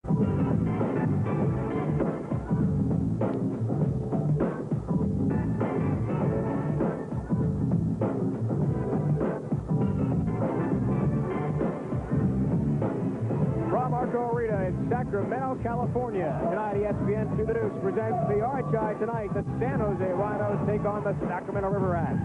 In Sacramento, California. Tonight, ESPN 2 The Deuce presents the RHI tonight. The San Jose Rhinos take on the Sacramento River Rats.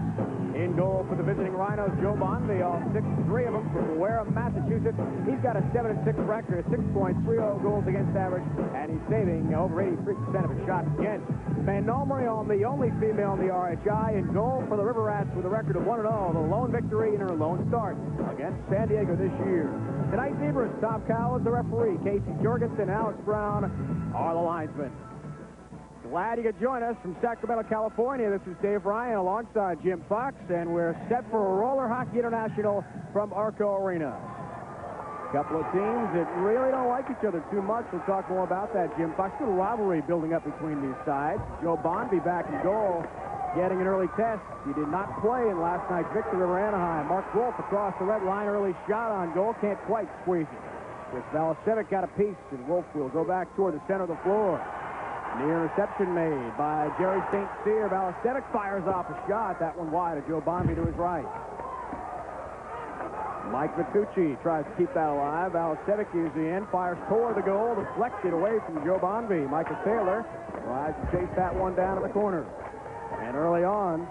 In goal for the visiting Rhinos, Joe Bonvie, all 6-3 of them from Wareham, Massachusetts. He's got a 7-6 record, 6.30 goals against average, and he's saving over 83% of his shots against. Manon Rheaume, the only female in the RHI, in goal for the River Rats with a record of 1-0. The lone victory in her lone start against San Diego this year. Tonight's Zebras, Tom Cowell is the referee. Casey Jorgensen, Alex Brown are the linesmen. Glad you could join us from Sacramento, California. This is Dave Ryan alongside Jim Fox, and we're set for a Roller Hockey International from Arco Arena. Couple of teams that really don't like each other too much. We'll talk more about that, Jim Fox. A little rivalry building up between these sides. Joe Bonvie back in goal, getting an early test. He did not play in last night's victory over Anaheim. Mark Wolf across the red line, early shot on goal, can't quite squeeze it. Chris Valasevic got a piece, and Wolf will go back toward the center of the floor. Near reception made by Jerry St. Cyr. Valasevic fires off a shot. That one wide of Joe Bonvie to his right. Mike Vitucci tries to keep that alive. Valasevic is the end, fires toward the goal, deflected away from Joe Bonvie. Michael Taylor tries to chase that one down in the corner. And early on,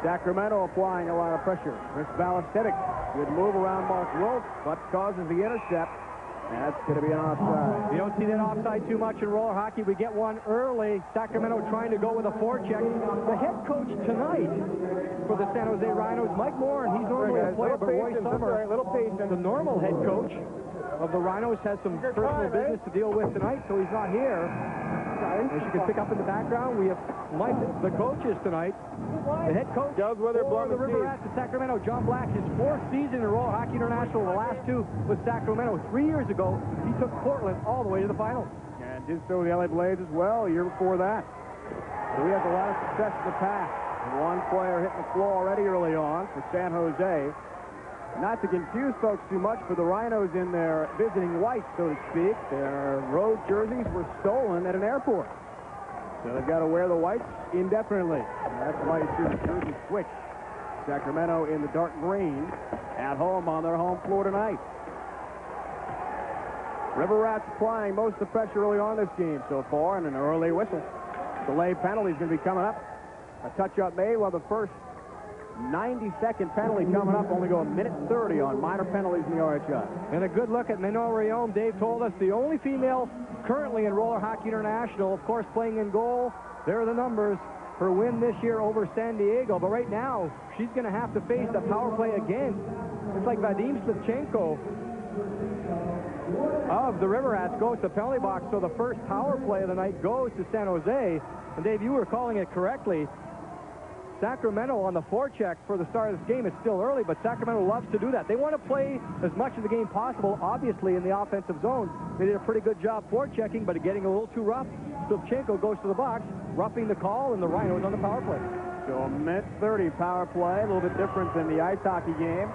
Sacramento applying a lot of pressure. Chris Valasevic would move around Mark Wolf, but causes the intercept. That's going to be an offside. You don't see that offside too much in roller hockey. We get one early. Sacramento trying to go with a forecheck. The head coach tonight for the San Jose Rhinos, Mike Moore, and he's normally a player, but Roy Summer, the normal head coach of the Rhinos, has some personal business to deal with tonight, so he's not here. As you can pick up in the background, we have Mike, the coaches tonight. The head coach for the River Rats at Sacramento, John Black, his 4th season in Royal Hockey International. The last 2 with Sacramento. 3 years ago, he took Portland all the way to the finals. And did so with the LA Blades as well a year before that. So he has a lot of success in the past. One player hitting the floor already early on for San Jose. Not to confuse folks too much, for the Rhinos in their visiting whites, so to speak, their road jerseys were stolen at an airport. So they've got to wear the whites indefinitely. And that's why you see the jersey switch. Sacramento in the dark green at home on their home floor tonight. River Rats applying most of the pressure early on this game so far, and an early whistle. Delayed penalty is going to be coming up. A touch-up made while the first 90-second penalty coming up. Only go 1:30 on minor penalties in the RHI. And a good look at Manon Rheaume. Dave told us the only female currently in Roller Hockey International, of course, playing in goal. There are the numbers. Her win this year over San Diego. But right now, she's going to have to face the power play again. It's like Vadim Slivchenko of the River Rats goes to the penalty box. So the first power play of the night goes to San Jose. And Dave, you were calling it correctly. Sacramento on the forecheck for the start of this game. It's still early, but Sacramento loves to do that. They want to play as much of the game possible, obviously, in the offensive zone. They did a pretty good job forechecking, but getting a little too rough. Slivchenko goes to the box, roughing the call, and the Rhinos on the power play. So a 1:30 power play, a little bit different than the ice hockey game.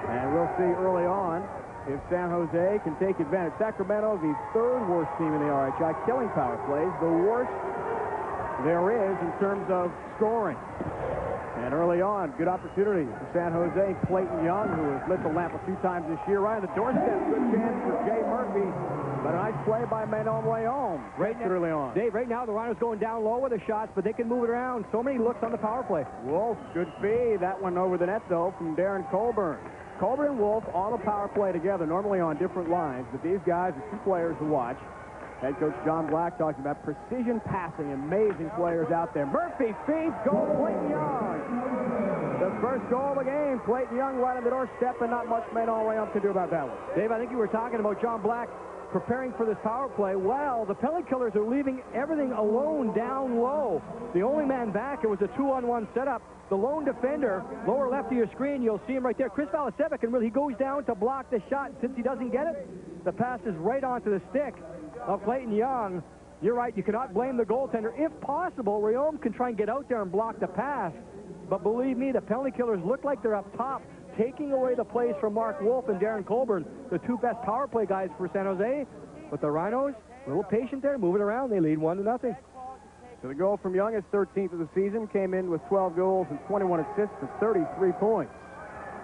And we'll see early on if San Jose can take advantage. Sacramento, the 3rd worst team in the RHI, killing power plays, the worst there is in terms of scoring. And early on, good opportunity for San Jose. Clayton Young, who has lit the lamp a few times this year, right on the doorstep. Good chance for Jay Murphy. But a nice play by Manon Rheaume early on. Dave, right now the Rhinos going down low with the shots, but they can move it around. So many looks on the power play. Wolf, good feed. That one over the net, though, from Darren Colburn. Colburn and Wolf on the power play together, normally on different lines, but these guys are 2 players to watch. Head coach John Black talking about precision passing, amazing players out there. Murphy feeds, goal, Clayton Young. The first goal of the game, Clayton Young right on the doorstep, and not much Manon Rheaume can do about that one. Dave, I think you were talking about John Black preparing for this power play. Well, the penalty killers are leaving everything alone down low. The only man back, it was a 2-on-1 setup. The lone defender, lower left of your screen, you'll see him right there. Chris Valasevic, and really he goes down to block the shot. Since he doesn't get it, the pass is right onto the stick of Clayton Young. You're right, you cannot blame the goaltender. If possible, Rheaume can try and get out there and block the pass. But believe me, the penalty killers look like they're up top taking away the plays from Mark Wolf and Darren Colburn, the two best power play guys for San Jose. But the Rhinos, a little patient there, moving around. They lead 1-0. So the goal from Young, his 13th of the season, came in with 12 goals and 21 assists for 33 points.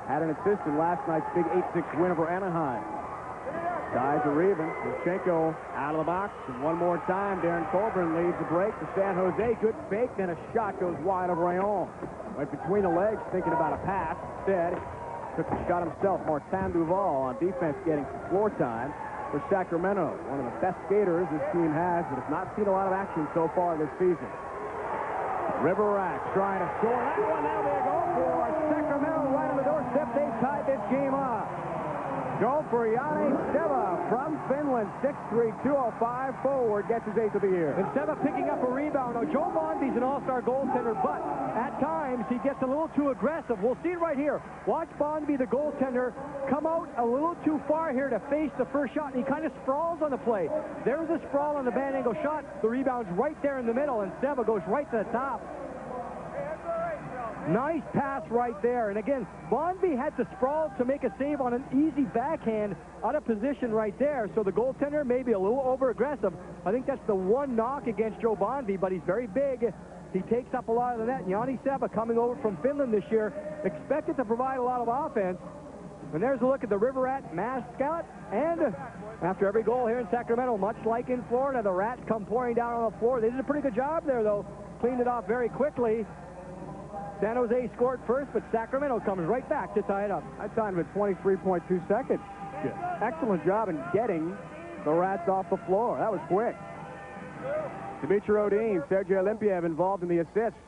Had an assist in last night's big 8-6 win over Anaheim. Ties are even. Luchenko out of the box. And one more time, Darren Colburn leads the break for San Jose. Good fake, then a shot goes wide of Rheaume. Went between the legs, thinking about a pass. Instead, took the shot himself. Martin Duval on defense getting some floor time for Sacramento. One of the best skaters this team has, but has not seen a lot of action so far this season. Riverack trying to score. That one now they go for Sacramento right on the doorstep. They tied this game up. Go for Jani Seva from Finland. 6'3", 205 forward. Gets his 8th of the year. And Seva picking up a rebound. Now, Joe Bondy's an all-star goaltender, but at times he gets a little too aggressive. We'll see it right here. Watch Bondy, the goaltender, come out a little too far here to face the first shot, and he kind of sprawls on the play. There's a sprawl on the band angle shot. The rebound's right there in the middle, and Seva goes right to the top. Nice pass right there. And again, Bondy had to sprawl to make a save on an easy backhand out of position right there. So the goaltender may be a little over-aggressive. I think that's the one knock against Joe Bondy, but he's very big. He takes up a lot of the net. And Jani Seva, coming over from Finland this year, expected to provide a lot of offense. And there's a look at the River Rat mascot. And after every goal here in Sacramento, much like in Florida, the Rats come pouring down on the floor. They did a pretty good job there, though. Cleaned it off very quickly. San Jose scored first, but Sacramento comes right back to tie it up. I timed with 23.2 seconds. Excellent job in getting the Rats off the floor. That was quick. Dmitry Odin, Sergei Olimpiev involved in the assists.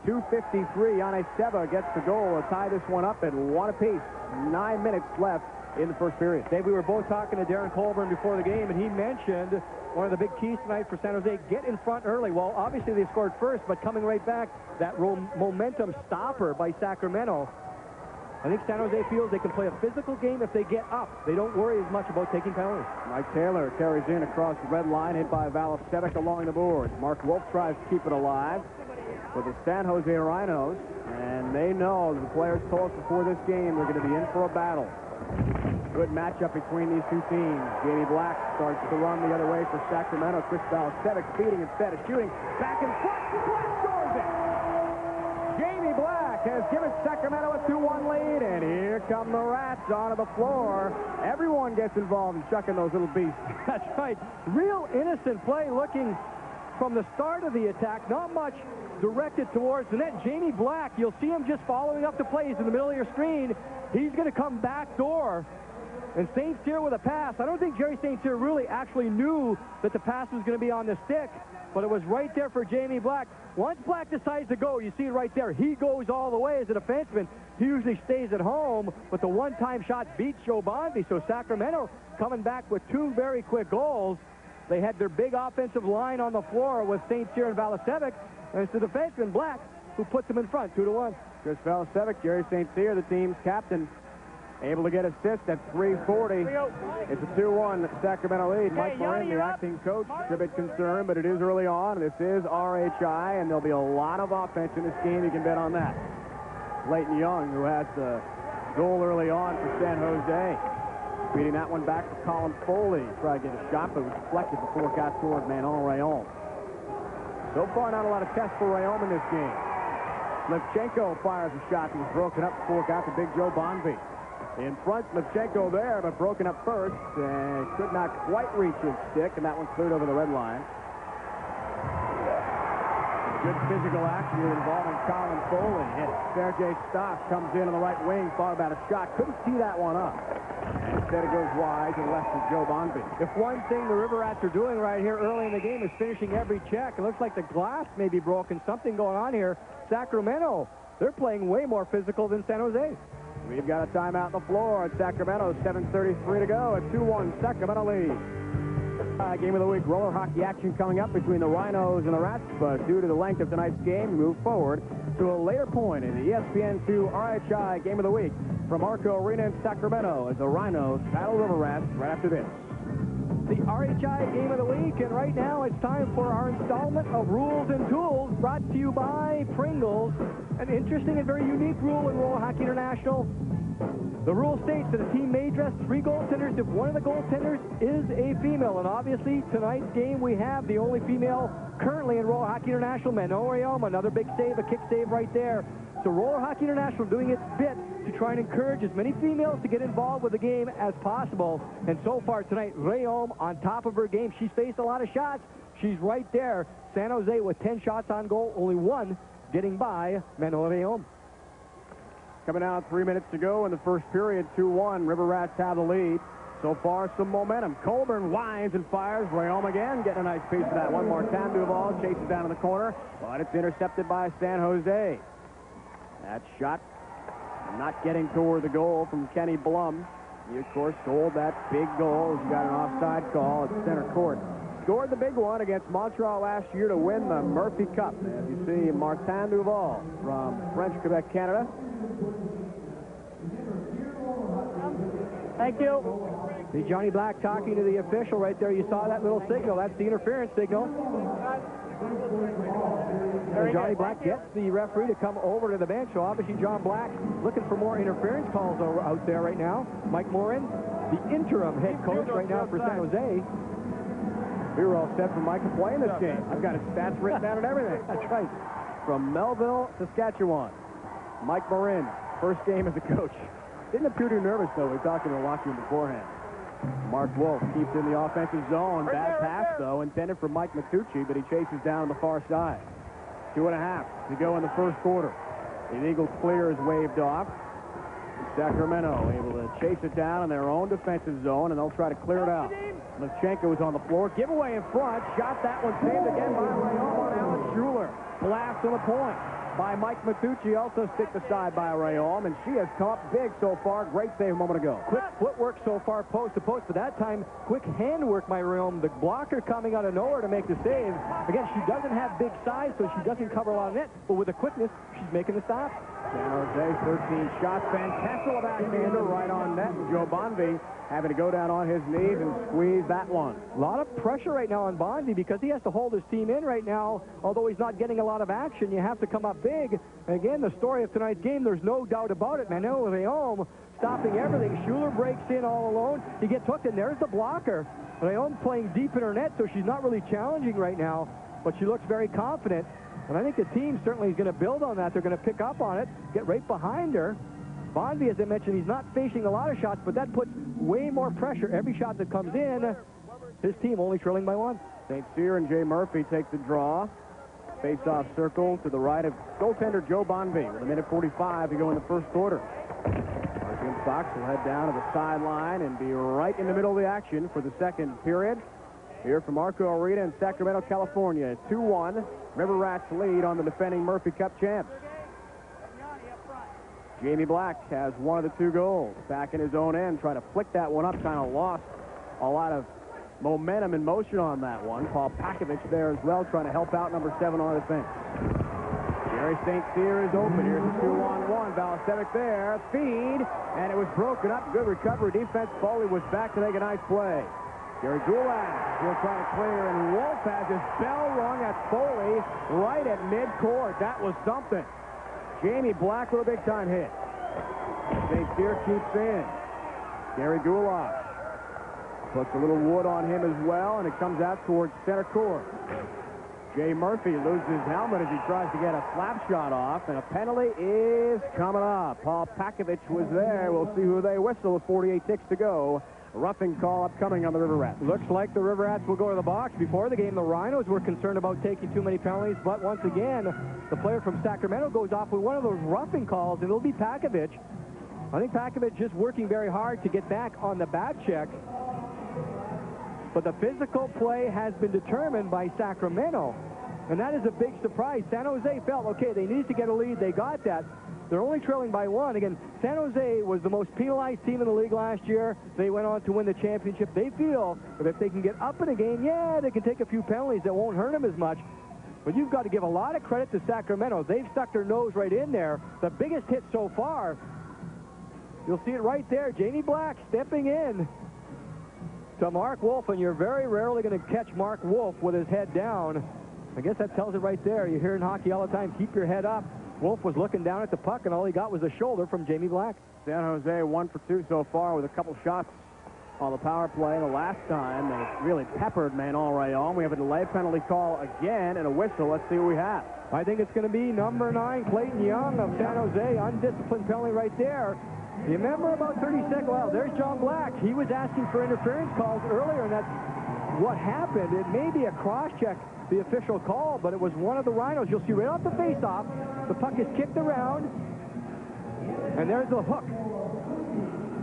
2:53. Jani Seva gets the goal to tie this one up at 1 apiece. 9 minutes left in the first period. Dave, we were both talking to Darren Colburn before the game, and he mentioned one of the big keys tonight for San Jose, get in front early. Well, obviously they scored first, but coming right back, that momentum stopper by Sacramento. I think San Jose feels they can play a physical game if they get up. They don't worry as much about taking penalties. Mike Taylor carries in across the red line, hit by Valasevic along the board. Mark Wolf tries to keep it alive for the San Jose Rhinos, and they know the players told us before this game they're going to be in for a battle. Good matchup between these two teams. Jamie Black starts to run the other way for Sacramento. Chris Valasevic feeding instead of shooting. Back in front. Black scores it. Jamie Black has given Sacramento a 2-1 lead, and here come the Rats onto the floor. Everyone gets involved in chucking those little beasts. That's right. Real innocent play looking from the start of the attack. Not much directed towards the net. Jamie Black, you'll see him just following up the plays in the middle of your screen. He's going to come back door. And St. Cyr with a pass. I don't think Jerry St. Cyr really actually knew that the pass was going to be on the stick, but it was right there for Jamie Black. Once Black decides to go, you see it right there. He goes all the way as a defenseman. He usually stays at home, but the one-time shot beats Joe Bondy. So Sacramento coming back with two very quick goals. They had their big offensive line on the floor with St. Cyr and Valasevic, and it's the defenseman Black who puts them in front, 2-1. Chris Valasevic, Jerry St. Cyr, the team's captain, able to get assist at 3:40. It's a 2-1 Sacramento lead. Mike Manon, the acting coach, is a bit concerned, but it is early on. This is RHI, and there'll be a lot of offense in this game. You can bet on that. Leighton Young, who has the goal early on for San Jose. Beating that one back for Colin Foley. Tried to get a shot, but it was deflected before it got toward Manon Rheaume. So far, not a lot of tests for Rheaume in this game. Levchenko fires a shot that was broken up before it got to big Joe Bondy. In front, Levchenko there, but broken up first, and could not quite reach his stick, and that one cleared over the red line. Good physical action here involving Colin Foley. Hit it. Sergei Stoss comes in on the right wing, thought about a shot, couldn't tee that one up. And instead it goes wide to the left of Joe Bondy. If one thing the River Rats are doing right here early in the game is finishing every check, it looks like the glass may be broken. Something going on here. Sacramento, they're playing way more physical than San Jose. We've got a timeout on the floor at Sacramento. 7:33 to go. A 2-1 Sacramento lead. Game of the week roller hockey action coming up between the Rhinos and the Rats, but due to the length of tonight's game, we move forward to a later point in the ESPN2 RHI Game of the Week from Arco Arena in Sacramento as the Rhinos battle River Rats right after this. The RHI Game of the Week, and right now it's time for our installment of Rules and Tools, brought to you by Pringles. An interesting and very unique rule in Roller Hockey International. The rule states that a team may dress 3 goaltenders if one of the goaltenders is a female. And obviously, tonight's game, we have the only female currently in Roller Hockey International, Manon Rheaume. Another big save, a kick save right there. So Roller Hockey International doing its bit to try and encourage as many females to get involved with the game as possible. And so far tonight, Rheaume on top of her game. She's faced a lot of shots. She's right there. San Jose with 10 shots on goal, only 1 getting by Manon Rheaume. Coming out 3 minutes to go in the first period, 2-1. River Rats have the lead. So far, some momentum. Colburn winds and fires. Rheaume again getting a nice piece of that one. Martin Duval chases down in the corner, but it's intercepted by San Jose. That shot not getting toward the goal from Kenny Blum. He, of course, scored that big goal. He got an offside call at center court. Scored the big one against Montreal last year to win the Murphy Cup. As you see, Martin Duval from French Quebec, Canada. Thank you. See Johnny Black talking to the official right there. You saw that little signal. That's the interference signal. So Johnny Black gets the referee to come over to the bench. So obviously John Black looking for more interference calls out there right now. Mike Morin, the interim head coach right now for San Jose. We were all set for Mike to play in this game. I've got his stats written down and everything. That's right. From Melville, Saskatchewan. Mike Morin, first game as a coach. Didn't appear too nervous, though. We talked in the locker room beforehand. Mark Wolf keeps in the offensive zone. Bad pass, though, intended for Mike Matucci, but he chases down on the far side. 2.5 to go in the first quarter. The Eagles clear is waved off. Sacramento able to chase it down in their own defensive zone, and they'll try to clear it out. Levchenko is on the floor. Giveaway in front. Shot that one saved again by Rheaume on Alan Schuler. Blast on the point by Mike Matucci, also sticked aside by Rheaume, and she has come up big so far. Great save a moment ago. Quick footwork so far, post to post, but that time, quick handwork by Rheaume. The blocker coming out of nowhere to make the save. Again, she doesn't have big size, so she doesn't cover a lot of net, but with the quickness, she's making the stop. San Jose, 13 shots. Van Kessel, a backhander right on net. Joe Bonvie having to go down on his knees and squeeze that one. A lot of pressure right now on Bonvie because he has to hold his team in right now. Although he's not getting a lot of action, you have to come up big. Again, the story of tonight's game, there's no doubt about it. Manon Rheaume stopping everything. Schuler breaks in all alone. He gets hooked, and there's the blocker. Rheaume playing deep in her net, so she's not really challenging right now, but she looks very confident. And I think the team certainly is going to build on that. They're going to pick up on it, get right behind her. Bonvie, as I mentioned, he's not facing a lot of shots, but that puts way more pressure. Every shot that comes in, his team only trailing by 1. St. Cyr and Jay Murphy take the draw. Face-off circle to the right of goaltender Joe Bonvie with 1:45 to go in the first quarter. Martin Fox will head down to the sideline and be right in the middle of the action for the second period. Here from Arco Arena in Sacramento, California. 2-1. River Rats lead on the defending Murphy Cup champs. Jamie Black has one of the 2 goals. Back in his own end, trying to flick that one up. Kind of lost a lot of momentum and motion on that one. Paul Pakovich there as well, trying to help out number 7 on defense. Jerry St. Cyr is open. Here's a 2-on-1. Valasevic there. Feed, and it was broken up. Good recovery defense. Foley was back to make a nice play. Gary Goulas will try to clear, and Wolf has his bell rung at Foley right at midcourt. That was something. Jamie Black with a big-time hit. St. Cyr keeps in. Gary Goulas puts a little wood on him as well, and it comes out towards center court. Jay Murphy loses his helmet as he tries to get a slap shot off, and a penalty is coming up. Paul Pakovich was there. We'll see who they whistle with 48 ticks to go. A roughing call upcoming on the River Rats. Looks like the River Rats will go to the box. Before the game, the Rhinos were concerned about taking too many penalties, but once again, the player from Sacramento goes off with one of those roughing calls, and it'll be Pakovich. I think Pakovich just working very hard to get back on the back check. But the physical play has been determined by Sacramento, and that is a big surprise. San Jose felt, okay, they needed to get a lead. They got that. They're only trailing by 1. Again, San Jose was the most penalized team in the league last year. They went on to win the championship. They feel that if they can get up in a game, yeah, they can take a few penalties that won't hurt them as much. But you've got to give a lot of credit to Sacramento. They've stuck their nose right in there. The biggest hit so far, you'll see it right there. Jamie Black stepping in to Mark Wolf, and you're very rarely going to catch Mark Wolf with his head down. I guess that tells it right there. You hear in hockey all the time, keep your head up. Wolf was looking down at the puck, and all he got was a shoulder from Jamie Black. San Jose 1 for 2 so far with a couple shots on the power play. The last time they really peppered Manon Rheaume. We have a delay penalty call again and a whistle. Let's see what we have. I think it's going to be number 9, Clayton Young of San Jose. Undisciplined penalty right there. You remember about 30 seconds? Well, there's John Black. He was asking for interference calls earlier, and that's what happened. It may be a cross-check, the official call, but it was one of the Rhinos. You'll see right off the face-off, the puck is kicked around, and there's the hook.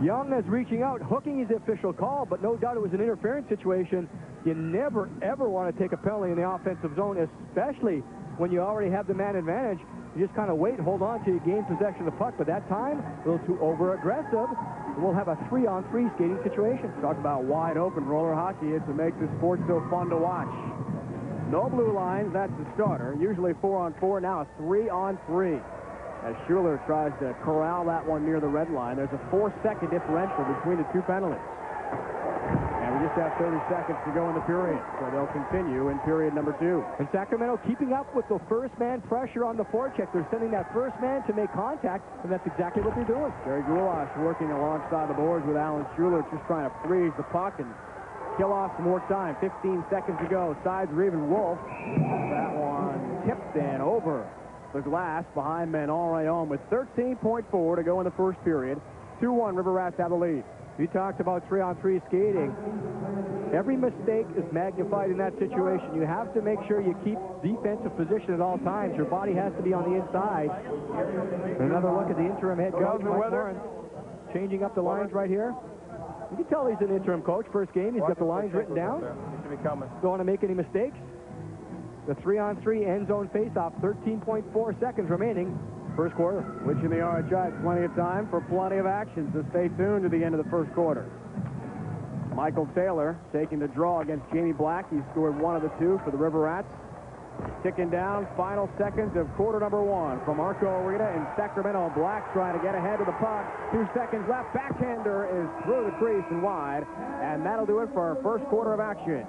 Young is reaching out. Hooking is the official call, but no doubt it was an interference situation. You never, ever want to take a penalty in the offensive zone, especially when you already have the man advantage. You just kind of wait, hold on till you gain possession of the puck. But that time, a little too over-aggressive. We'll have a 3-on-3 skating situation. Talk about wide open roller hockey is to make this sport so fun to watch. No blue lines, that's the starter. Usually 4-on-4, now a 3-on-3. As Schuler tries to corral that one near the red line. There's a 4-second differential between the two penalties. And we just have 30 seconds to go in the period, so they'll continue in period number 2. And Sacramento keeping up with the first man pressure on the forecheck. They're sending that first man to make contact, and that's exactly what they're doing. Jerry Goulash working alongside the boards with Alan Schuler, just trying to freeze the puck and kill off some more time. 15 seconds to go. Sides are even. Wolf. That one tipped and over the glass behind Manon Rheaume with 13.4 to go in the first period. 2-1, River Rats have the lead. You talked about 3-on-3 skating. Every mistake is magnified in that situation. You have to make sure you keep defensive position at all times. Your body has to be on the inside. Another look at the interim head coach, Mike Morin, changing up the lines right here. You can tell he's an interim coach. First game, he's got the lines written down. Don't want to make any mistakes. The 3-on-3 end zone faceoff, 13.4 seconds remaining, first quarter. Which in the RHI has plenty of time for plenty of action, so stay tuned to the end of the first quarter. Michael Taylor taking the draw against Jamie Black. He scored one of the two for the River Rats. Ticking down, final seconds of quarter number 1 from Arco Arena in Sacramento. Black trying to get ahead of the puck. 2 seconds left. Backhander is through the crease and wide. And that'll do it for our first quarter of action.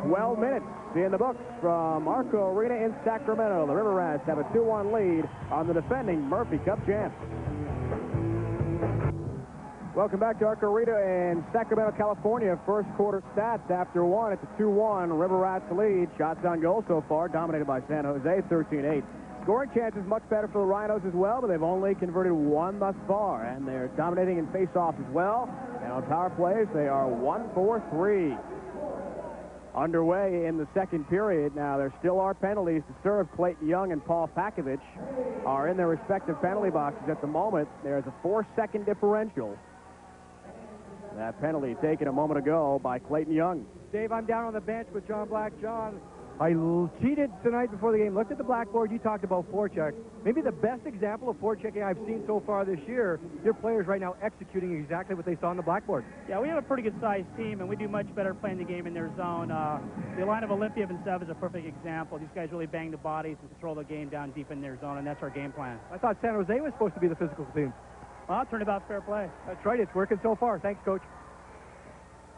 12 minutes in the books from Arco Arena in Sacramento. The River Rats have a 2-1 lead on the defending Murphy Cup champs. Welcome back to Arco Arena in Sacramento, California. First quarter stats after 1. It's a 2-1 River Rats lead. Shots on goal so far dominated by San Jose, 13-8. Scoring chances much better for the Rhinos as well, but they've only converted 1 thus far, and they're dominating in face-off as well. And on power plays, they are 1-4-3. Underway in the second period. Now, there still are penalties to serve. Clayton Young and Paul Pakovich are in their respective penalty boxes at the moment. There's a 4-second differential. That penalty taken a moment ago by Clayton Young. Dave, I'm down on the bench with John Black. John, I cheated tonight before the game. Looked at the blackboard. You talked about forecheck. Maybe the best example of forechecking I've seen so far this year. Your players right now executing exactly what they saw on the blackboard. Yeah, we have a pretty good-sized team, and we do much better playing the game in their zone. The line of Olympia and Sev is a perfect example. These guys really bang the bodies and control the game down deep in their zone, and that's our game plan. I thought San Jose was supposed to be the physical team. Well, turnabout's fair play. That's right. It's working so far. Thanks, Coach.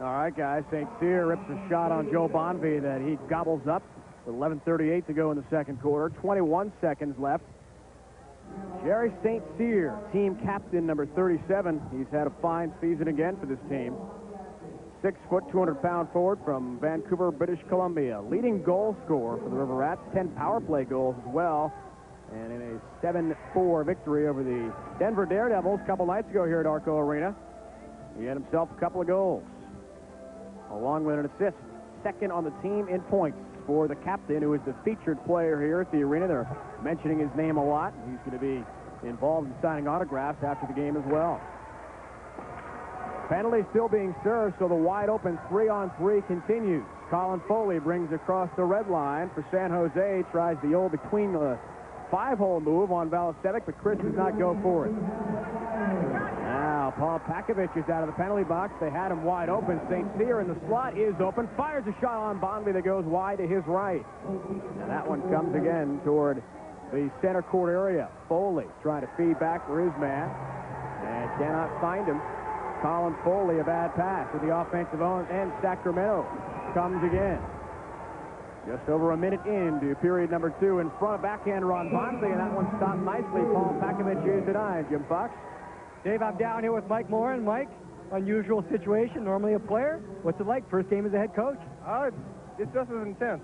All right, guys. St. Cyr rips a shot on Joe Bonvie that he gobbles up with 11:38 to go in the second quarter. 21 seconds left. Jerry St. Cyr, team captain number 37. He's had a fine season again for this team. 6 foot, 200-pound forward from Vancouver, British Columbia. Leading goal scorer for the River Rats. 10 power play goals as well. And in a 7-4 victory over the Denver Daredevils a couple nights ago here at Arco Arena, he had himself a couple of goals, along with an assist. Second on the team in points for the captain, who is the featured player here at the arena. They're mentioning his name a lot. He's going to be involved in signing autographs after the game as well. Penalty still being served, so the wide-open 3-on-3 continues. Colin Foley brings across the red line for San Jose. Tries the old between the 5-hole move on Valasevic, but Chris does not go for it. Now, Paul Pakovich is out of the penalty box. They had him wide open. St. Cyr in the slot is open. Fires a shot on Bonvie that goes wide to his right. And that one comes again toward the center court area. Foley trying to feed back for his man and cannot find him. Colin Foley, a bad pass to the offensive end. Sacramento comes again. Just over a minute into period number 2 in front of backhander on Bonsley, and that one stopped nicely. Paul Pakovich is at 9. Jim Fox. Dave, I'm down here with Mike Moore, and Mike, unusual situation, normally a player. What's it like, first game as a head coach? It's just as intense.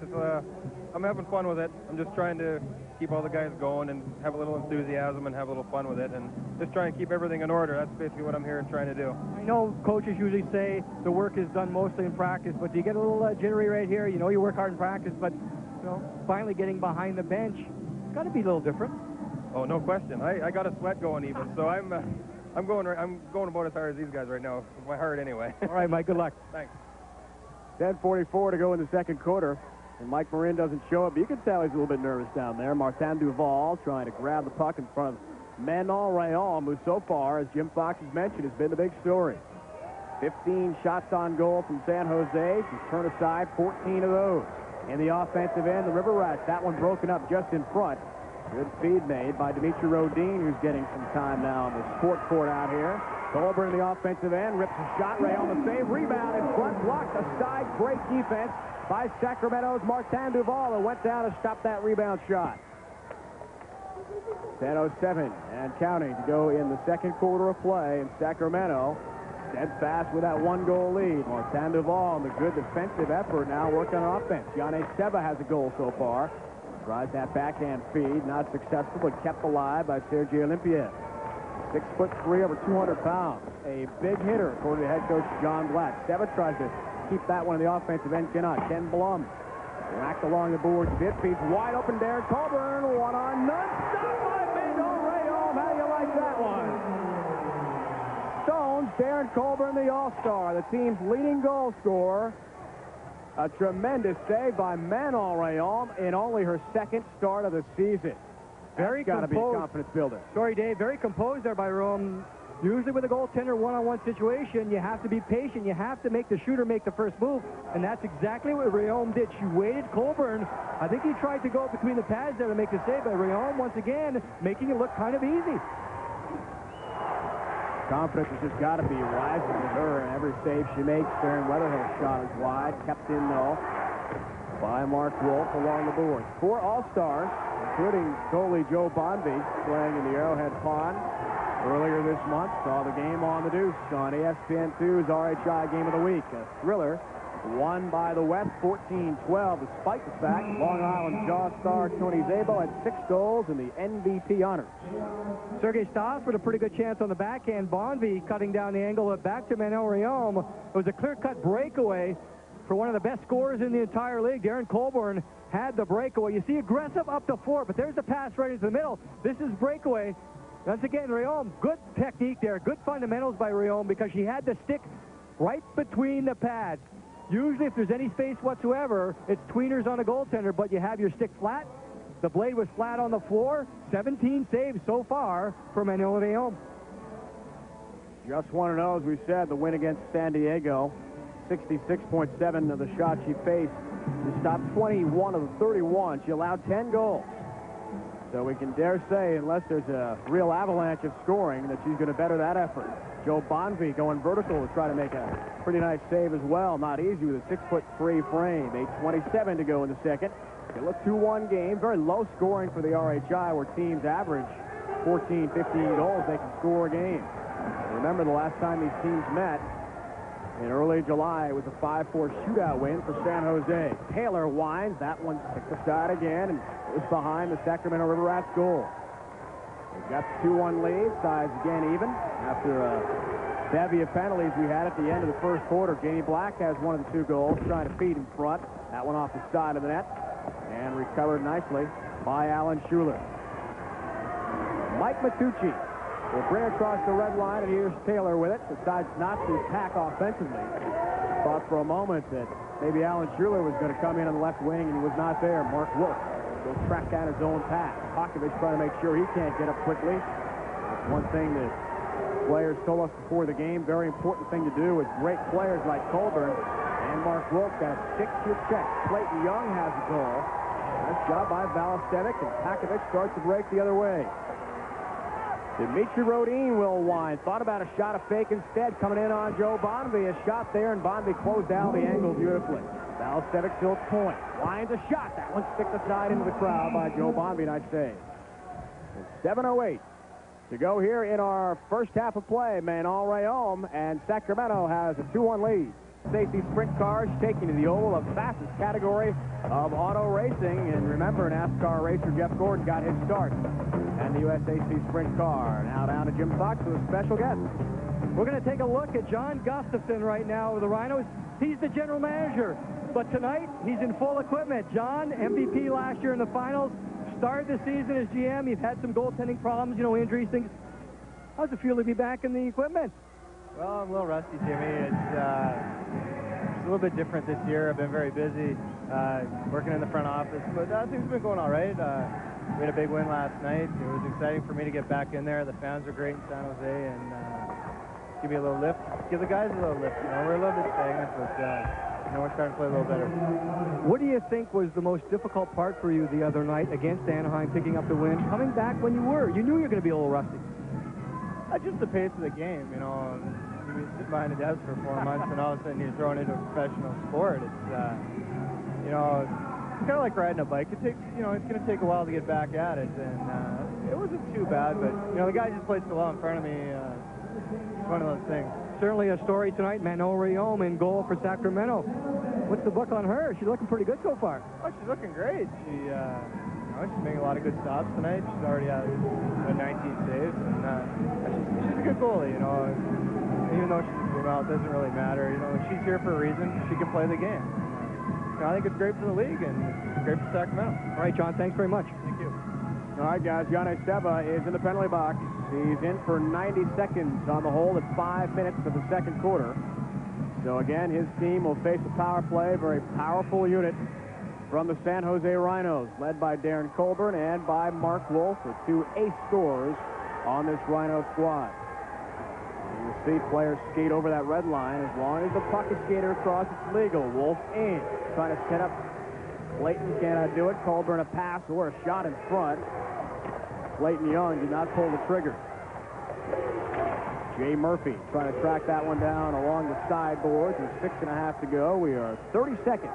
I'm having fun with it. I'm just trying to keep all the guys going and have a little enthusiasm and have a little fun with it, and just try and keep everything in order. That's basically what I'm here and trying to do. I know coaches usually say the work is done mostly in practice, but do you get a little jittery right here? You know you work hard in practice, but finally getting behind the bench, got to be a little different. Oh, no question. I got a sweat going even, so I'm going about as hard as these guys right now, with my heart anyway. All right, Mike, good luck. Thanks. 10:44 to go in the second quarter, and Mike Morin doesn't show up, but you can tell he's a little bit nervous down there. Martin Duval trying to grab the puck in front of Manon Rheaume, who so far, as Jim Fox has mentioned, has been the big story. 15 shots on goal from San Jose. She's turned aside 14 of those. In the offensive end, the River Rats, that one broken up just in front. Good feed made by Dimitri Rodin, who's getting some time now on the sport court out here. Colburn in the offensive end, rips a shot, Ray on the save, rebound in front, blocked aside, great defense by Sacramento's Martin Duval, who went down to stop that rebound shot. 10:07 and counting to go in the second quarter of play, and Sacramento steadfast with that one-goal lead. Martin Duval and the good defensive effort now working on offense. Yanne Seba has a goal so far. Tries that backhand feed, not successful, but kept alive by Sergei Olympiev. 6'3", over 200 pounds. A big hitter, according to head coach John Black. Seba tries to keep that one in the offensive end, cannot. Ken Blum whacked along the boards. Bit feeds wide open. Darren Colburn, one on none. Stop by Manon Rheaume. How do you like that one? Stones, Darren Colburn, the All-Star, the team's leading goal scorer. A tremendous save by Manon Rheaume in only her second start of the season. Very got to be a composed. confidence builder. Sorry, Dave. Very composed there by Rheaume. Usually with a goaltender one-on-one situation, you have to be patient. You have to make the shooter make the first move, and that's exactly what Rheaume did. She waited. Colburn, I think he tried to go between the pads there to make the save, but Rheaume, once again, making it look kind of easy. Confidence has just got to be rising with her, and every save she makes. Darren Weatherhill's shot is wide, kept in though by Mark Wolf along the board. 4 All-Stars, including goalie Joe Bonvy, playing in the Arrowhead Pond earlier this month. Saw the game on the Deuce on ESPN2's RHI Game of the Week. A thriller won by the West 14-12, despite the fact Long Island Jaw star Tony Szabo had 6 goals in the MVP honors. Sergei Stas with a pretty good chance on the backhand. Bonvy cutting down the angle back to Manon Rheaume. It was a clear-cut breakaway for one of the best scorers in the entire league. Darren Colburn had the breakaway. You see aggressive up the floor, but there's the pass right into the middle. This is breakaway. Once again, Rheaume, good technique there, good fundamentals by Rheaume, because she had the stick right between the pads. Usually, if there's any space whatsoever, it's tweeners on a goaltender, but you have your stick flat. The blade was flat on the floor. 17 saves so far for Manon Rheaume. Just want to know, as we said, the win against San Diego, 66.7 of the shots she faced. She stopped 21 of the 31. She allowed 10 goals. So we can dare say, unless there's a real avalanche of scoring, that she's going to better that effort. Joe Bonvy going vertical to try to make a pretty nice save as well. Not easy with a 6'3" frame. 8:27 to go in the second. Still a 2-1 game. Very low scoring for the RHI, where teams average 14, 15 goals they can score a game. Remember, the last time these teams met in early July, it was a 5-4 shootout win for San Jose. Taylor winds. That one kicked aside again, and it was behind the Sacramento River Rats goal. They've got the 2-1 lead. Ties again even after a bevy of penalties we had at the end of the first quarter. Janie Black has one of the 2 goals, trying to feed in front. That one off the side of the net and recovered nicely by Alan Schuler. Mike Matucci will bring across the red line, and here's Taylor with it. Decides not to attack offensively. Thought for a moment that maybe Alan Schuler was going to come in on the left wing, and he was not there. Mark Wolf will track down his own pass. Pakovich trying to make sure he can't get up quickly. That's one thing that players told us before the game, very important thing to do with great players like Colburn and Mark Wolf. Got to stick to your check. Clayton Young has the goal. Nice job by Valastevic, and Pakovich starts to break the other way. Dimitri Rodin will wind. Thought about a shot of fake instead, coming in on Joe Bonvy. A shot there, and Bonvy closed down the angle beautifully. Balcevic still at point. Winds a shot. That one sticked aside into the crowd by Joe Bombi. Nice save. 7:08 to go here in our first half of play. Manon Rheaume, and Sacramento has a 2-1 lead. Safety sprint cars taking to the oval of fastest category of auto racing. And remember, NASCAR racer Jeff Gordon got his start. And the USAC sprint car. Now down to Jim Fox with a special guest. We're going to take a look at John Gustafson right now with the Rhinos. He's the general manager. But tonight, he's in full equipment. John, MVP last year in the finals. Started the season as GM. You've had some goaltending problems, you know, injuries, things. How's it feel to be back in the equipment? Well, I'm a little rusty, Jimmy. It's a little bit different this year. I've been very busy working in the front office, but things have been going all right. We had a big win last night. It was exciting for me to get back in there. The fans are great in San Jose, and give me a little lift. Give the guys a little lift. You know, we're a little bit stagnant, but you know, we're starting to play a little better. What do you think was the most difficult part for you the other night against Anaheim, picking up the win, coming back when you were? You knew you were going to be a little rusty. Just the pace of the game, you know. You've been sitting behind a desk for 4 months, and all of a sudden you're thrown into a professional sport. It's, you know, it's kind of like riding a bike. It takes, you know, it's going to take a while to get back at it, and it wasn't too bad, but, you know, the guy just played so well in front of me. It's one of those things. Certainly a story tonight, Manon Rheaume in goal for Sacramento. What's the book on her? She's looking pretty good so far. Oh, she's looking great. You know, she's making a lot of good stops tonight. She's already had 19 saves, and she's a good goalie, you know. Even though she's a female, it doesn't really matter. You know, she's here for a reason. She can play the game. You know, I think it's great for the league, and it's great for Sacramento. All right, John, thanks very much. Thank you. All right, guys, Yannis Seva is in the penalty box. He's in for 90 seconds on the hold at 5 minutes of the second quarter. So, again, his team will face a power play, very powerful unit from the San Jose Rhinos, led by Darren Colburn and by Mark Wolf, with 2 ace scorers on this Rhino squad. And you see players skate over that red line. As long as the puck is skated across, it's legal. Wolf in, trying to set up. Clayton cannot do it. Colburn a pass or a shot in front. Clayton Young did not pull the trigger. Jay Murphy trying to track that one down along the sideboards. With 6.5 to go. We are 30 seconds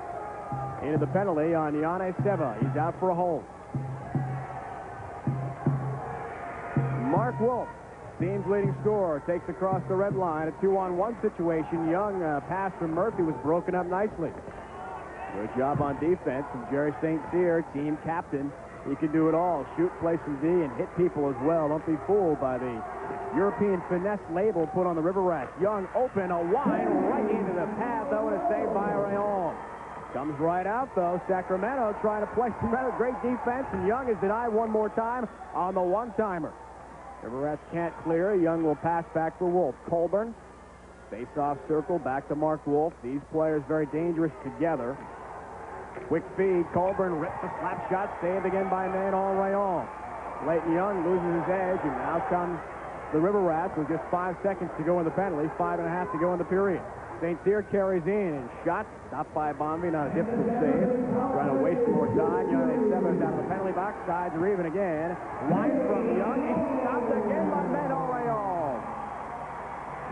into the penalty on Yannis Seva. He's out for a hold. Mark Wolf, team's leading scorer, takes across the red line. A 2-on-1 situation. Young pass from Murphy was broken up nicely. Good job on defense from Jerry St. Cyr, team captain. He can do it all. Shoot, play some D, and hit people as well. Don't be fooled by the European finesse label put on the River Rats. Young open, a wide right into the path, though, and a save by Rheaume. Comes right out, though. Sacramento trying to play some rather great defense, and Young is denied one more time on the one-timer. River Rats can't clear. Young will pass back for Wolf. Colburn, face-off circle, back to Mark Wolf. These players very dangerous together. Quick feed. Colburn rips a slap shot, saved again by Manon Rheaume. Leighton Young loses his edge, and now comes the River Rats with just 5 seconds to go in the penalty, 5.5 to go in the period. St. Cyr carries in, and shot stopped by Bombi, not a difficult save. Trying to waste more time. Yannis Seva down to the penalty box. Sides are even again. Wide from Young. He stopped again by Manon Rheaume.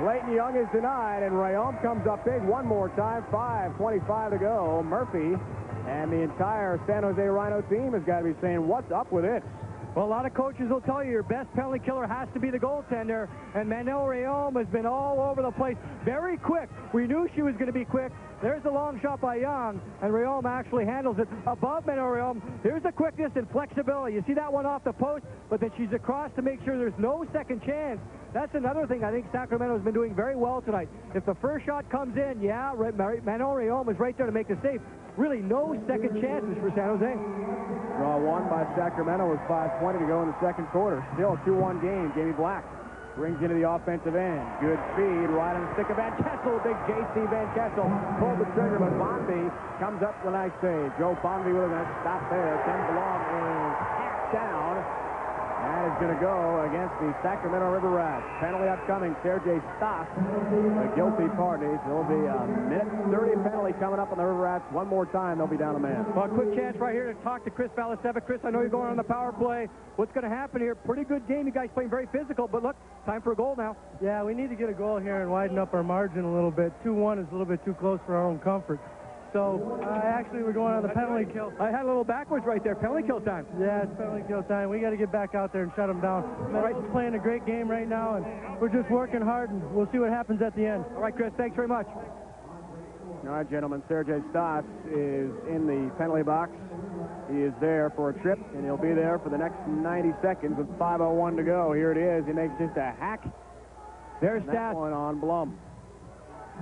Leighton Young is denied, and Rheaume comes up big one more time. 5:25 to go. Murphy and the entire San Jose Rhino team has got to be saying, what's up with it? Well, a lot of coaches will tell you your best penalty killer has to be the goaltender, and Manon Rheaume has been all over the place. Very quick. We knew she was going to be quick. There's the long shot by Young, and Rheaume actually handles it above Manon Rheaume. Here's the quickness and flexibility. You see that one off the post, but then she's across to make sure there's no second chance. That's another thing I think Sacramento's been doing very well tonight. If the first shot comes in, yeah, Manon Rheaume is right there to make the save. Really no second chances for San Jose. Draw one by Sacramento with 5:20 to go in the second quarter. Still a 2-1 game. Jamie Black brings into the offensive end. Good speed right on the stick of Van Kessel. Big J.C. Van Kessel pulled the trigger, but Bombi comes up with a nice save. Joe Bombi with a nice stop there. Ken Blom is tapped down. That is going to go against the Sacramento River Rats. Penalty upcoming. Sergei Stas, a guilty party. There'll be a minute 30 penalty coming up on the River Rats. One more time, they'll be down a man. Well, a quick chance right here to talk to Chris Balcevic. Chris, I know you're going on the power play. What's going to happen here? Pretty good game. You guys playing very physical, but look, time for a goal now. Yeah, we need to get a goal here and widen up our margin a little bit. 2-1 is a little bit too close for our own comfort. so Actually, we're going on the penalty kill. I had a little backwards right there. Penalty kill time. Yeah, it's penalty kill time. We got to get back out there and shut them down. Menon's playing a great game right now, and we're just working hard, and we'll see what happens at the end. All right, Chris, thanks very much. All right, gentlemen, Sergei Stas is in the penalty box. He is there for a trip, and he'll be there for the next 90 seconds with 5:01 to go. Here it is. He makes just a hack. There's Stas. That one on Blum.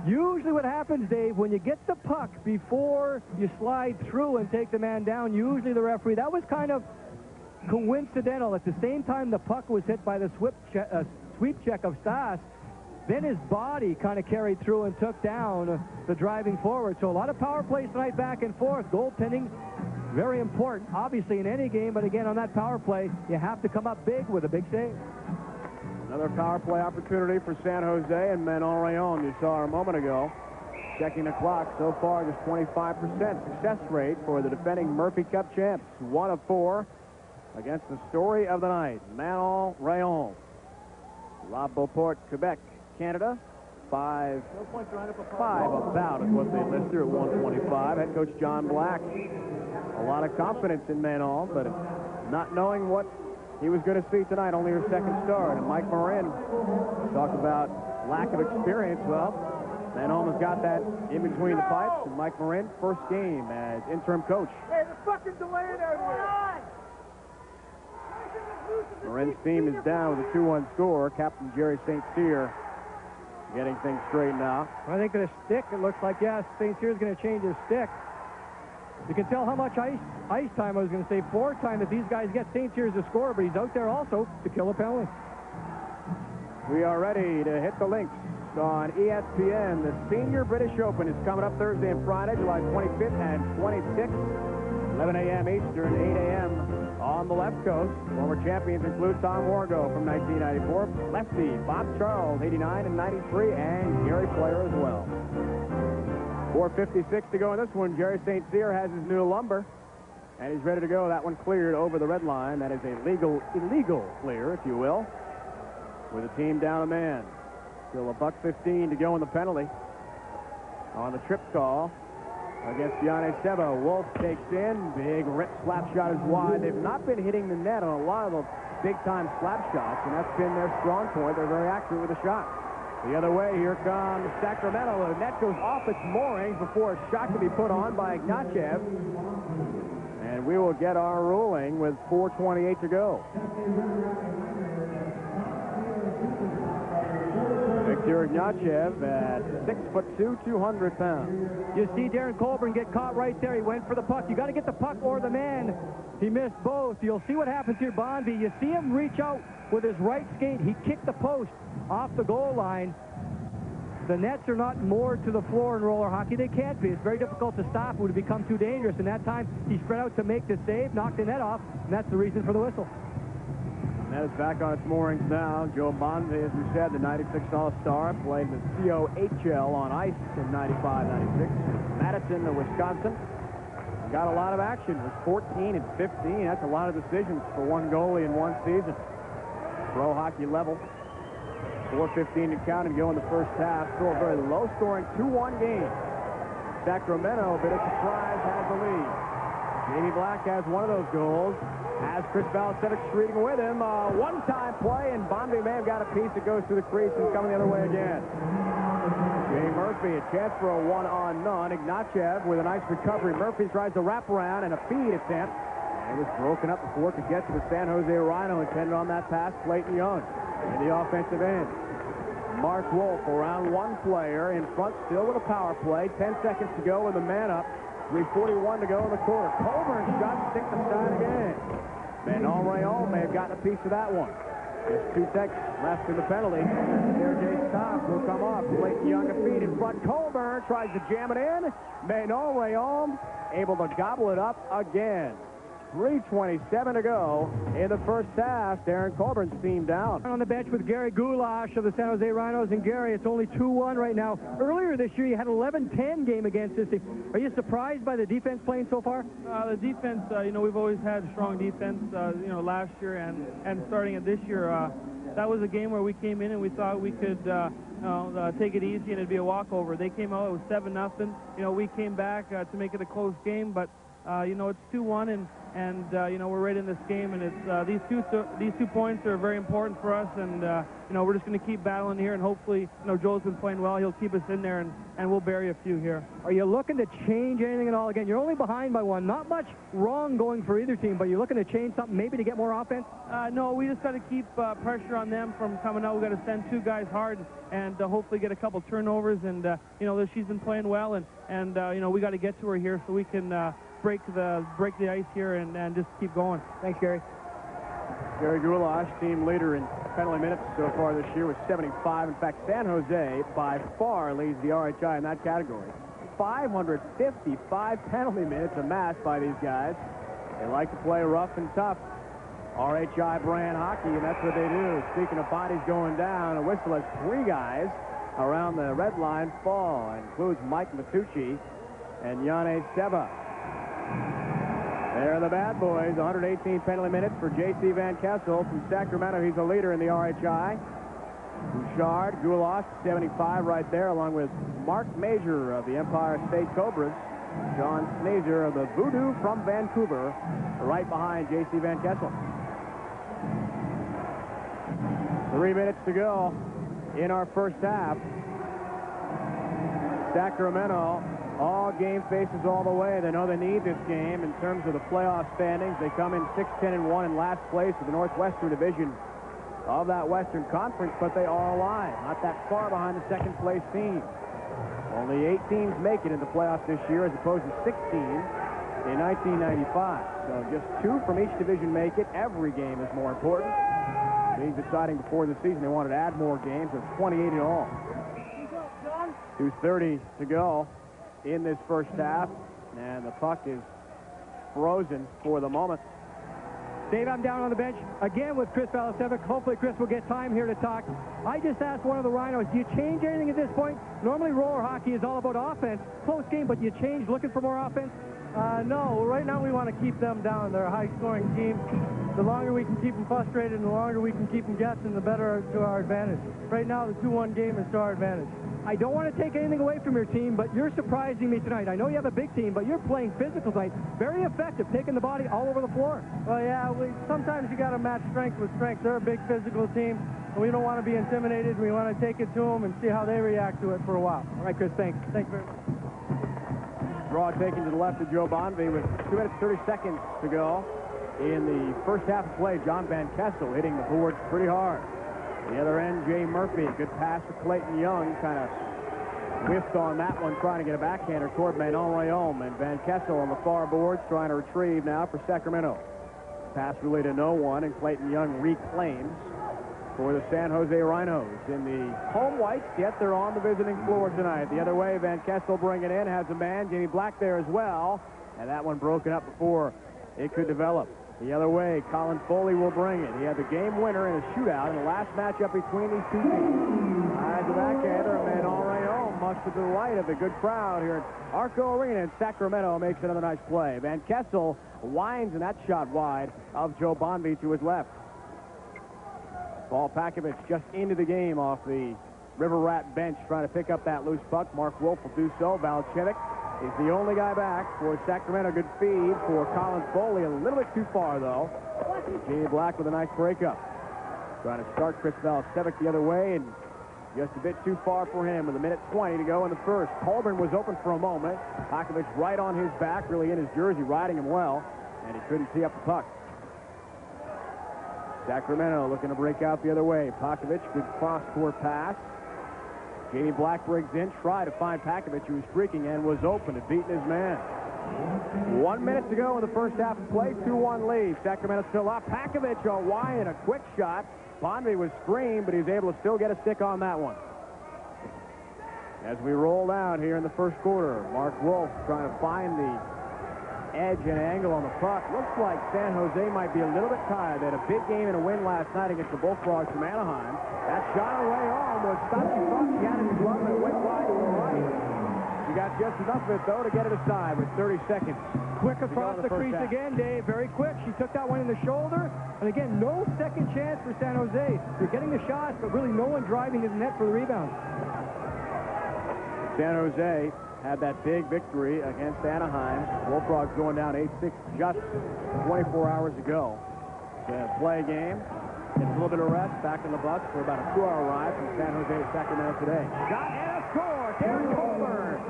Usually what happens, Dave, when you get the puck before you slide through and take the man down, usually the referee, that was kind of coincidental. At the same time the puck was hit by the sweep check of Stas, then his body kind of carried through and took down the driving forward. So a lot of power plays tonight back and forth. Goaltending, very important, obviously, in any game, but again, on that power play, you have to come up big with a big save. Another power play opportunity for San Jose, and Manon Rheaume, you saw her a moment ago. Checking the clock, so far just 25% success rate for the defending Murphy Cup champs. 1 of 4 against the story of the night, Manon Rheaume. La Beauport, Quebec, Canada. 5 about is what they listed at 125. Head coach John Black. A lot of confidence in Manon, but not knowing what he was going to see tonight, only her second start. And Mike Morin talked about lack of experience. Well, Manon has got that in between the pipes. And Mike Morin, first game as interim coach. Hey, they're fucking delaying out here. Morin's team is down with a 2-1 score. Captain Jerry St. Cyr getting things straightened out. I think the stick, it looks like, yes, St. Cyr's going to change his stick. You can tell how much ice time, I was going to say, 4 time that these guys get. St. Cyr's a scorer, but he's out there also to kill a penalty. We are ready to hit the links on ESPN. The Senior British Open is coming up Thursday and Friday, July 25th and 26th, 11 a.m. Eastern, 8 a.m. on the left coast. Former champions include Tom Wargo from 1994, lefty Bob Charles, 89 and 93, and Gary Player as well. 4:56 to go in this one. Jerry St. Cyr has his new lumber, and he's ready to go. That one cleared over the red line. That is a illegal clear, if you will, with the team down a man. Still $1:15 to go in the penalty. On the trip call against Yanni Seba. Wolf takes in. Big rip slap shot is wide. They've not been hitting the net on a lot of the big-time slap shots, and that's been their strong point. They're very accurate with the shot. The other way, here comes Sacramento. The net goes off its moorings before a shot can be put on by Ignatiev. And we will get our ruling with 4:28 to go. Victor Ignatiev at 6'2", 200 pounds. You see Darren Colburn get caught right there. He went for the puck. You got to get the puck or the man. He missed both. You'll see what happens here, Bonvie. You see him reach out with his right skate. He kicked the post off the goal line. The nets are not moored to the floor in roller hockey. They can't be. It's very difficult to stop. It would have become too dangerous. And that time, he spread out to make the save, knocked the net off, and that's the reason for the whistle. That is back on its moorings now. Joe Bonvie, as we said, the 96 All-Star, played the COHL on ice in 95-96. Madison, the Wisconsin, got a lot of action. It was 14 and 15. That's a lot of decisions for one goalie in one season. Pro hockey level. 4:15 to count and go in the first half. Still a very low-scoring 2-1 game. Sacramento, a bit of surprise, has the lead. Jamie Black has one of those goals. Has Chris Balasevic streaking with him. One-time play, and Bonvie may have got a piece that goes through the crease and coming the other way again. Jay Murphy, a chance for a one-on-none. Ignatiev with a nice recovery. Murphy tries to wrap around and a feed attempt. And it was broken up before it could get to the San Jose Rhino, intended on that pass, Clayton Young in the offensive end. Mark Wolf around one player in front, still with a power play. 10 seconds to go with a man up. 3:41 to go in the quarter. Colburn's shot sticks aside again. Manon Rheaume may have gotten a piece of that one. Just 2 seconds left in the penalty. Sergei Stas will come off. Clayton Young a feed in front. Colburn tries to jam it in. Manon Rheaume able to gobble it up again. 3:27 to go in the first half. Darren Colburn's team down. On the bench with Gary Goulash of the San Jose Rhinos. And Gary, it's only 2-1 right now. Earlier this year, you had an 11-10 game against this team. Are you surprised by the defense playing so far? The defense, we've always had strong defense, last year and starting at this year. That was a game where we came in and we thought we could take it easy and it'd be a walkover. They came out, it was 7-0. You know, we came back to make it a close game, but you know, it's 2-1, and you know, we're right in this game, and it's these two points are very important for us, and you know, we're just going to keep battling here, and hopefully, you know, Joel's been playing well. He'll keep us in there, and we'll bury a few here. Are you looking to change anything at all? Again, you're only behind by one. Not much wrong going for either team, but you're looking to change something maybe to get more offense? No, we just got to keep pressure on them from coming out. We got to send two guys hard and hopefully get a couple turnovers. And you know, she's been playing well, and you know, we got to get to her here so we can break the ice here and just keep going. Thanks, Gary. Gary Goulash, team leader in penalty minutes so far this year with 75. In fact, San Jose by far leads the RHI in that category. 555 penalty minutes amassed by these guys. They like to play rough and tough. RHI brand hockey, and that's what they do. Speaking of bodies going down, a whistle as 3 guys around the red line fall. It includes Mike Matucci and Yane Seba. They're the bad boys. 118 penalty minutes for J.C. Van Kessel from Sacramento. He's the leader in the RHI. Bouchard, Goulash, 75 right there, along with Mark Major of the Empire State Cobras. John Sneezer of the Voodoo from Vancouver, right behind J.C. Van Kessel. 3 minutes to go in our first half. Sacramento, all game faces all the way. They know they need this game in terms of the playoff standings. They come in 6-10-1 in last place of the Northwestern Division of that Western Conference, but they are alive. Not that far behind the second place team. Only 8 teams make it in the playoffs this year as opposed to 16 in 1995. So just 2 from each division make it. Every game is more important. Being deciding before the season they wanted to add more games. There's 28 in all. 2:30 to go in this first half, and the puck is frozen for the moment. Dave, I'm down on the bench again with Chris Valasevic. Hopefully Chris will get time here to talk. I just asked one of the Rhinos, do you change anything at this point? Normally roller hockey is all about offense. Close game, but do you change looking for more offense? No, right now we want to keep them down. They're a high-scoring team. The longer we can keep them frustrated and the longer we can keep them guessing, the better to our advantage. Right now, the 2-1 game is to our advantage. I don't want to take anything away from your team, but you're surprising me tonight. I know you have a big team, but you're playing physical tonight. Very effective, taking the body all over the floor. Well, yeah, sometimes you got to match strength with strength. They're a big physical team, and we don't want to be intimidated. We want to take it to them and see how they react to it for a while. All right, Chris, thanks. Thanks very much. Draw taken to the left of Joe Bonvie with 2 minutes, 30 seconds to go in the first half of play. John Van Kessel hitting the boards pretty hard. The other end, Jay Murphy. Good pass for Clayton Young. Kind of whiffed on that one, trying to get a backhander toward Manon Rheaume. And Van Kessel on the far boards trying to retrieve now for Sacramento. Pass really to no one, and Clayton Young reclaims for the San Jose Rhinos in the home whites, yet they're on the visiting floor tonight. The other way, Van Kessel bringing in, has a man, Jamie Black there as well, and that one broken up before it could develop. The other way, Colin Foley will bring it. He had the game winner in a shootout in the last matchup between these two teams. As a backhander, Manon Rheaume, much to the delight of the good crowd here at Arco Arena in Sacramento, makes another nice play. Van Kessel winds in that shot wide of Joe Bonvie to his left. Paul Pakovich just into the game off the River Rat bench, trying to pick up that loose puck. Mark Wolf will do so. Valchevic is the only guy back for Sacramento. Good feed for Colin Foley. A little bit too far, though. Jamie Black with a nice breakup. Trying to start Chris Valchevic the other way, and just a bit too far for him with 1:20 to go in the first. Holborn was open for a moment. Pakovich right on his back, really in his jersey, riding him well, and he couldn't tee up the puck. Sacramento looking to break out the other way. Pakovich, good cross-court pass. Jamie Black breaks in, tried to find Pakovich, who was streaking and was open and beating his man. 1 minute to go in the first half of play. 2-1 lead. Sacramento still up. Pakovich a wide, a quick shot. Bonvie was screened, but he was able to still get a stick on that one. As we roll out here in the first quarter, Mark Wolf trying to find the edge and angle on the puck. Looks like San Jose might be a little bit tired. They had a big game and a win last night against the Bullfrogs from Anaheim. That shot away home was Stotty Fox. He had it in his glove and it went wide to the right. He She got just enough of it, though, to get it aside with 30 seconds. Quick across the crease again, Dave. Very quick. She took that one in the shoulder. And again, no second chance for San Jose. They're getting the shots, but really no one driving to the net for the rebound. San Jose had that big victory against Anaheim. Bullfrogs going down 8-6 just 24 hours ago. So play game. Gets a little bit of rest back in the bus for about a 2-hour ride from San Jose to Sacramento today. Shot and a score. Darren Colburn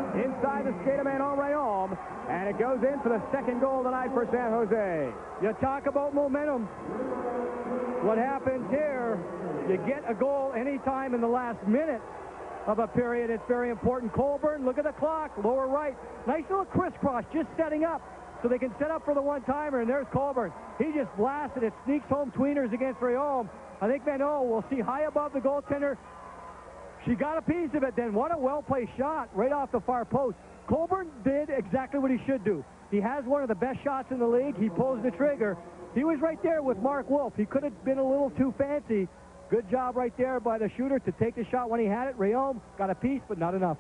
inside the skate of Manon Rheaume, and it goes in for the second goal tonight for San Jose. You talk about momentum. What happens here, you get a goal anytime in the last minute of a period. It's very important. Colburn, look at the clock, lower right. Nice little crisscross, just setting up so they can set up for the one-timer, and there's Colburn. He just blasted it, sneaks home tweeners against Rheaume. I think Manon will see high above the goaltender. She got a piece of it then. What a well-placed shot right off the far post. Colburn did exactly what he should do. He has one of the best shots in the league. He pulls the trigger. He was right there with Mark Wolf. He could have been a little too fancy. Good job right there by the shooter to take the shot when he had it. Rheaume got a piece, but not enough.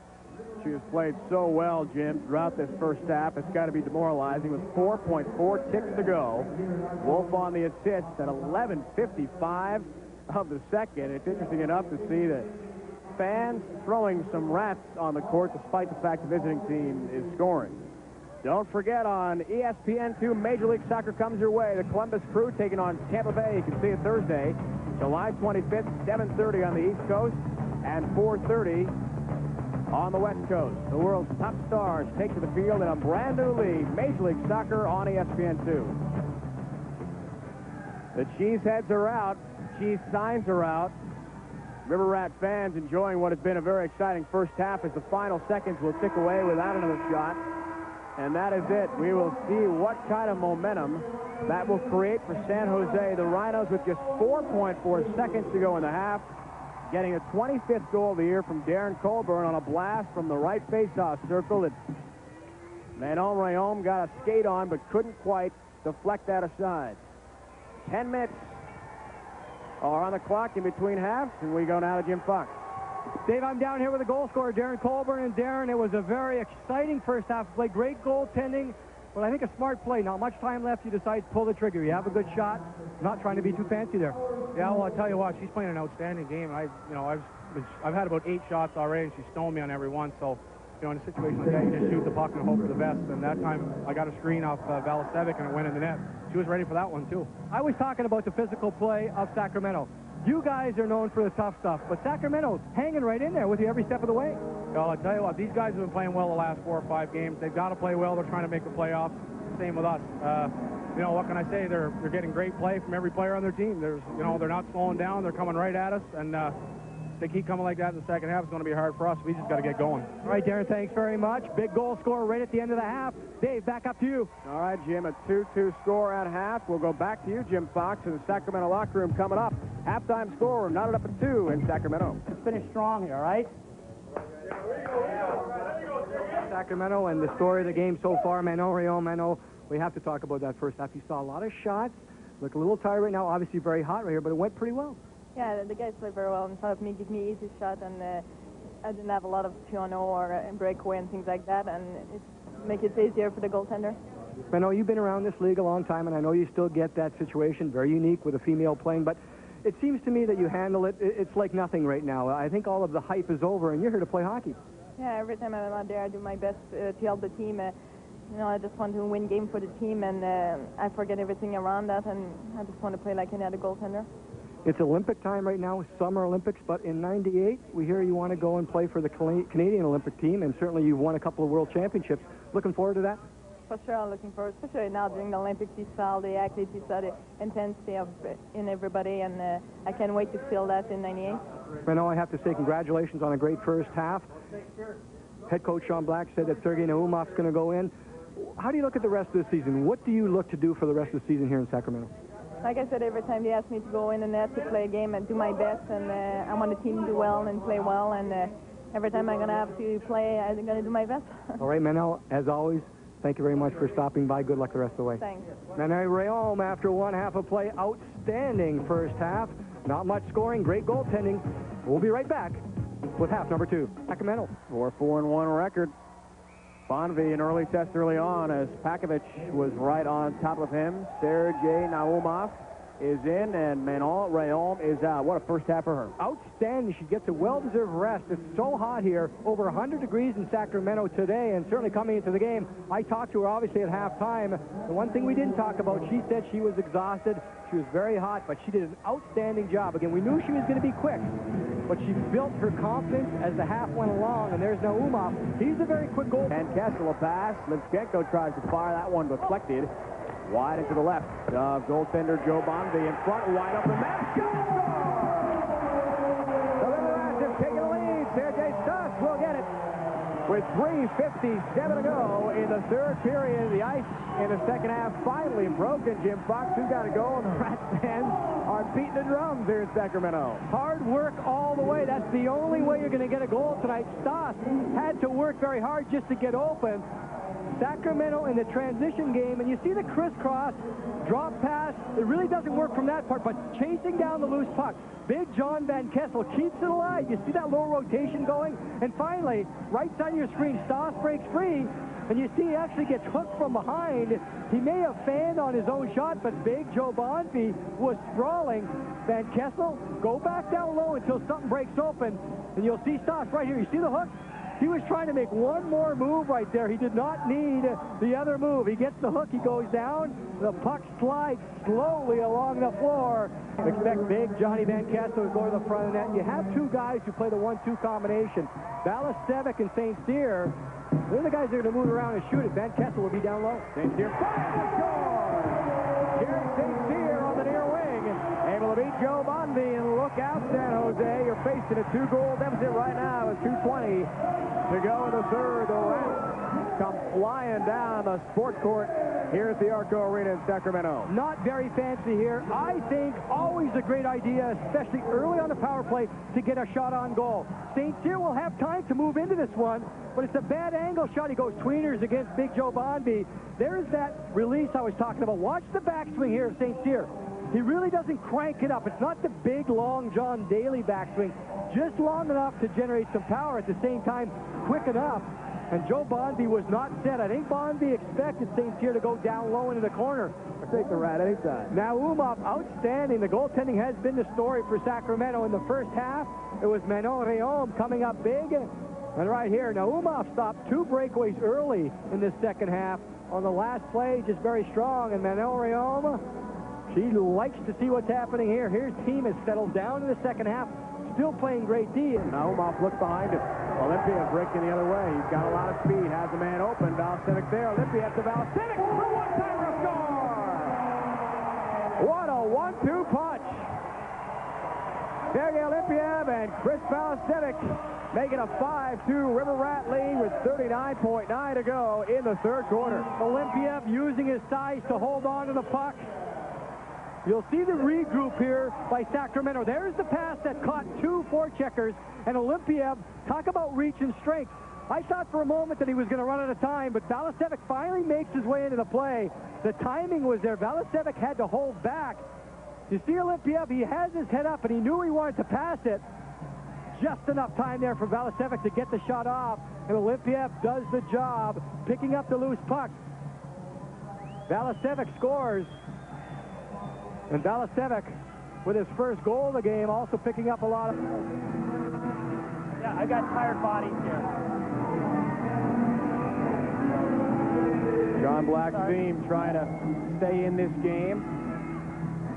She has played so well, Jim, throughout this first half. It's got to be demoralizing with 4.4 ticks to go. Wolf on the assist at 11:55 of the second. It's interesting enough to see that fans throwing some rats on the court despite the fact the visiting team is scoring. Don't forget, on ESPN2, Major League Soccer comes your way. The Columbus Crew taking on Tampa Bay. You can see it Thursday, July 25th, 7:30 on the East Coast and 4:30 on the West Coast. The world's top stars take to the field in a brand new league, Major League Soccer on ESPN2. The Cheeseheads are out. Cheese signs are out. River Rat fans enjoying what has been a very exciting first half as the final seconds will tick away without another shot. And that is it. We will see what kind of momentum that will create for San Jose. The Rhinos with just 4.4 seconds to go in the half, getting a 25th goal of the year from Darren Colburn on a blast from the right faceoff circle. And Manon Rheaume got a skate on but couldn't quite deflect that aside. 10 minutes are on the clock in between halves, and we go now to Jim Fox. Dave, I'm down here with the goal scorer, Darren Colburn. And Darren, it was a very exciting first half of play. Great goaltending, but I think a smart play. Not much time left. You decide to pull the trigger. You have a good shot. Not trying to be too fancy there. Yeah, well, I'll tell you what, she's playing an outstanding game. I've had about 8 shots already, and she's stoned me on every one. So, you know, in a situation like that, you just shoot the puck and hope for the best. And that time, I got a screen off Valisevic, and it went in the net. She was ready for that one, too. I was talking about the physical play of Sacramento. You guys are known for the tough stuff, but Sacramento's hanging right in there with you every step of the way. Well, I'll tell you what, these guys have been playing well the last 4 or 5 games. They've got to play well. They're trying to make the playoffs. Same with us. You know, what can I say? They're getting great play from every player on their team. They're not slowing down. They're coming right at us, and if they keep coming like that in the second half, it's going to be hard for us. We just got to get going. All right, Darren, thanks very much. Big goal scorer right at the end of the half. Dave, back up to you. All right, Jim, a 2-2 score at half. We'll go back to you, Jim Fox, in the Sacramento locker room coming up. Halftime score, knotted up at 2 in Sacramento. Let's finish strong here, all right? Sacramento and the story of the game so far, Manon Rheaume. We have to talk about that first half. You saw a lot of shots. Look a little tired right now. Obviously very hot right here, but it went pretty well. Yeah, the guys played very well and thought of me, give me easy shot, and I didn't have a lot of 2-on-0 or breakaway and things like that, and it make it easier for the goaltender. Manon, you've been around this league a long time, and I know you still get that situation, very unique with a female playing, but it seems to me that you handle it, it's like nothing right now. I think all of the hype is over, and you're here to play hockey. Yeah, every time I'm out there, I do my best to help the team. You know, I just want to win game for the team, and I forget everything around that, and I just want to play like any other goaltender. It's Olympic time right now, Summer Olympics, but in '98, we hear you want to go and play for the Canadian Olympic team, and certainly you've won a couple of world championships. Looking forward to that? For sure, I'm looking forward, especially now during the Olympics. You saw the athletes, you saw the intensity in everybody, and I can't wait to feel that in '98. Manon, I have to say congratulations on a great first half. Head coach Sean Black said that Sergei Naumov's going to go in. How do you look at the rest of the season? What do you look to do for the rest of the season here in Sacramento? Like I said, every time they ask me to go in the net to play a game and do my best, and I want the team to do well and play well, and every time I'm going to have to play, I'm going to do my best. All right, Manon, as always, thank you very much for stopping by. Good luck the rest of the way. Thanks. Manon Rheaume, after one half of play, outstanding first half. Not much scoring, great goaltending. We'll be right back. with half number 2. Sacramento. 4-4-1 record. Bonvy, an early test early on as Pakovich was right on top of him. Sergei Naumov is in, and Manon Rheaume is out. What a first half for her. Outstanding. She gets a well-deserved rest. It's so hot here, over 100 degrees in Sacramento today, and certainly coming into the game. I talked to her obviously at halftime. The one thing we didn't talk about, she said she was exhausted. She was very hot, but she did an outstanding job. Again, we knew she was going to be quick, but she built her confidence as the half went along, and there's Naumov. He's a very quick goal. And Kessel a pass. Lipskenko tries to fire. That one deflected. Wide into the left. Goaltender Joe Bonvy in front, wide open. That shot! The River Rats have taken the lead. Sergei Stas will get it. With 3:57 to go in the third period, the ice in the second half finally broken. Jim Fox, who got a goal, and the Rats fans are beating the drums here in Sacramento. Hard work all the way. That's the only way you're going to get a goal tonight. Stas had to work very hard just to get open. Sacramento in the transition game, and you see the crisscross drop pass. It really doesn't work from that part, but chasing down the loose puck. Big John Van Kessel keeps it alive. You see that low rotation going, and finally, right side of your screen, Stas breaks free, and you see he actually gets hooked from behind. He may have fanned on his own shot, but Big Joe Bonvy was sprawling. Van Kessel, go back down low until something breaks open, and you'll see Stas right here. You see the hook? He was trying to make one more move right there. He did not need the other move. He gets the hook, he goes down, the puck slides slowly along the floor. Expect Big Johnny Van Kessel to go to the front of the net. You have two guys who play the 1-2 combination. Balasevic and St. Cyr. They're the guys that are going to move around and shoot it. Van Kessel will be down low. St. Cyr fires the score! Jared St. Cyr on the near wing. Able to beat Joe Bonvy, and look out, San Jose. You're facing a 2-goal deficit right now with 2:20 to go in the third. The Rats come flying down the sport court here at the Arco Arena in Sacramento. Not very fancy here. I think always a great idea, especially early on the power play, to get a shot on goal. St. Cyr will have time to move into this one, but it's a bad angle shot. He goes tweeners against Big Joe Bonvy. There's that release I was talking about. Watch the backswing here of St. Cyr. He really doesn't crank it up. It's not the big, long John Daly backswing. Just long enough to generate some power, at the same time quick enough. And Joe Bonvy was not set. I think Bonvy expected St. Cyr to go down low into the corner. I'll take the Rat anytime. Naumov, outstanding. The goaltending has been the story for Sacramento in the first half. It was Manon Rheaume coming up big. And right here, Naumov stopped 2 breakaways early in the second half. On the last play, just very strong. And Manon Rheaume, she likes to see what's happening here. His team has settled down in the second half. Still playing great D. Naumov looked behind him. Olympia breaking the other way. He's got a lot of speed. Has the man open. Balasevic there. Olympia to Balasevic for one-timer score. What a 1-2 punch. Sergei Olympiev and Chris Balasevic making a 5-2 River Rat lead with 39.9 to go in the third quarter. Olympiev using his size to hold on to the puck. You'll see the regroup here by Sacramento. There's the pass that caught 2 forecheckers, and Olympiev, talk about reach and strength. I thought for a moment that he was going to run out of time, but Balasevic finally makes his way into the play. The timing was there. Balasevic had to hold back. You see Olympiev, he has his head up, and he knew he wanted to pass it. Just enough time there for Balasevic to get the shot off, and Olympiev does the job, picking up the loose puck. Balasevic scores. And Balasevic, with his first goal of the game, also picking up a lot of... Yeah, I got tired bodies here. John Black's team trying to stay in this game.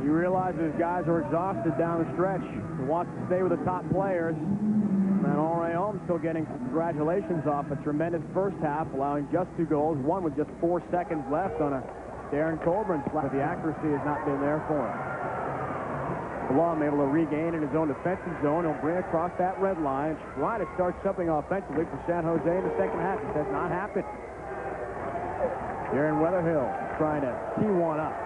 He realizes guys are exhausted down the stretch. He wants to stay with the top players. Manon Rheaume still getting congratulations off a tremendous first half, allowing just 2 goals, one with just 4 seconds left on a Darren Colburn slap, but the accuracy has not been there for him. Blum able to regain in his own defensive zone. He'll bring across that red line, try to start something offensively for San Jose in the second half. It has not happened. Darren Weatherhill trying to tee one up.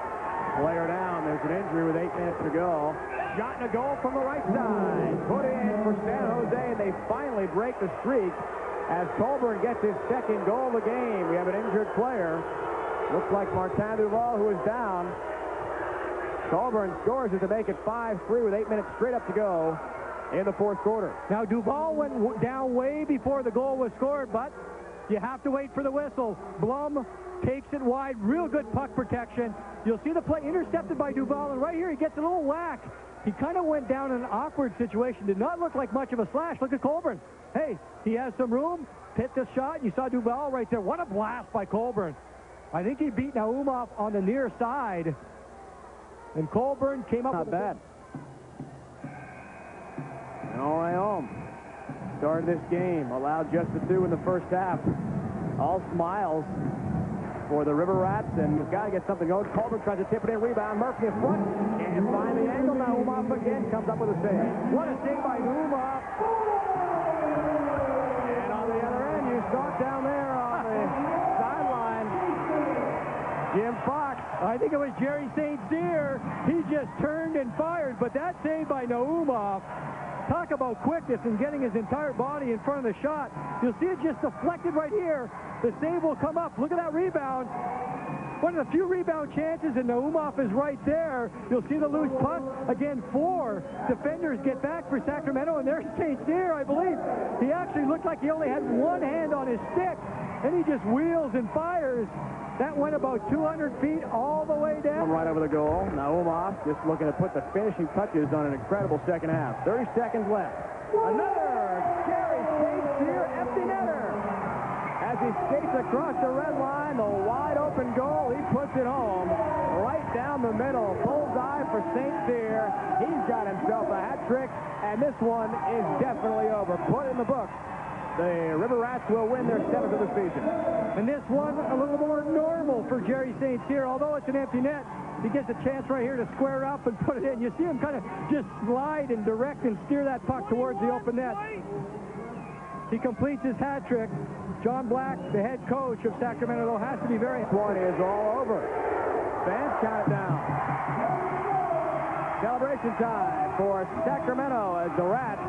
Player down. There's an injury with 8 minutes to go. Shot and a goal from the right side. Put in for San Jose, and they finally break the streak as Colburn gets his second goal of the game. We have an injured player. Looks like Martin Duval, who is down. Colburn scores it to make it 5-3 with 8 minutes straight up to go. in the fourth quarter. Now, Duval went down way before the goal was scored, but you have to wait for the whistle. Blum takes it wide, real good puck protection. You'll see the play intercepted by Duval, and right here he gets a little whack. He kind of went down in an awkward situation. Did not look like much of a slash. Look at Colburn. Hey, he has some room. Hit this shot. You saw Duval right there. What a blast by Colburn. I think he beat Rheaume on the near side. And Colburn came up Not with bad. Manon Rheaume started this game, allowed just the 2 in the first half. All smiles for the River Rats, and we've got to get something going. Colburn tries to tip it in, rebound. Murphy in front, and find the angle. Now Rheaume again comes up with a save. What a save by Rheaume. And on the other end, you saw it down there on the sideline. Jim Fox. I think it was Jerry St. Cyr. He just turned and fired, but that save by Rheaume. Talk about quickness and getting his entire body in front of the shot. You'll see it just deflected right here. The save will come up. Look at that rebound. One of the few rebound chances, and Rheaume is right there. You'll see the loose puck. Again, 4 defenders get back for Sacramento, and there's St. Cyr, I believe. He actually looked like he only had one hand on his stick, and he just wheels and fires. That went about 200 feet all the way down. Right over the goal. Now Rheaume just looking to put the finishing touches on an incredible second half. 30 seconds left. Another Jerry St. Cyr empty netter. As he skates across the red line, the wide open goal, he puts it home. Right down the middle. Bullseye for St. Cyr. He's got himself a hat trick, and this one is definitely over. Put in the books. The River Rats will win their 7th of the season. And this one a little more normal for Jerry St. Cyr. Although it's an empty net, he gets a chance right here to square up and put it in. You see him kind of just slide and direct and steer that puck towards the open net. He completes his hat trick. John Black, the head coach of Sacramento, has to be very... This one is all over. Fans count it down. Celebration time for Sacramento as the Rats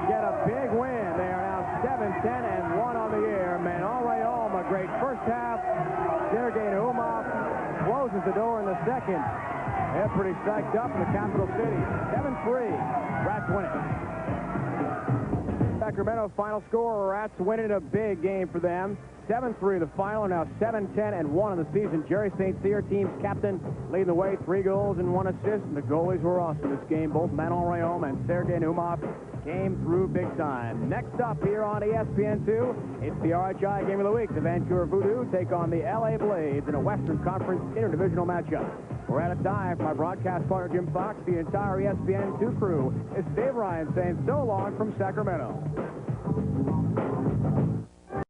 get a big win. They are now 7-10-1 on the year. Manon Rheaume, a great first half. Sergei Rheaume closes the door in the second. They're pretty psyched up in the capital city. 7-3. Rats win it. Sacramento final score. Rats winning a big game for them. 7-3 the final. Now 7-10-1 in the season. Jerry St. Cyr, team's captain, leading the way. 3 goals and 1 assist. And the goalies were awesome this game. Both Manon Rheaume and Sergei Rheaume came through big time. Next up here on ESPN2, it's the RHI Game of the Week. The Vancouver Voodoo take on the LA Blades in a Western Conference interdivisional matchup. We're out of time. For my broadcast partner, Jim Fox, the entire ESPN2 crew, it's Dave Ryan saying so long from Sacramento.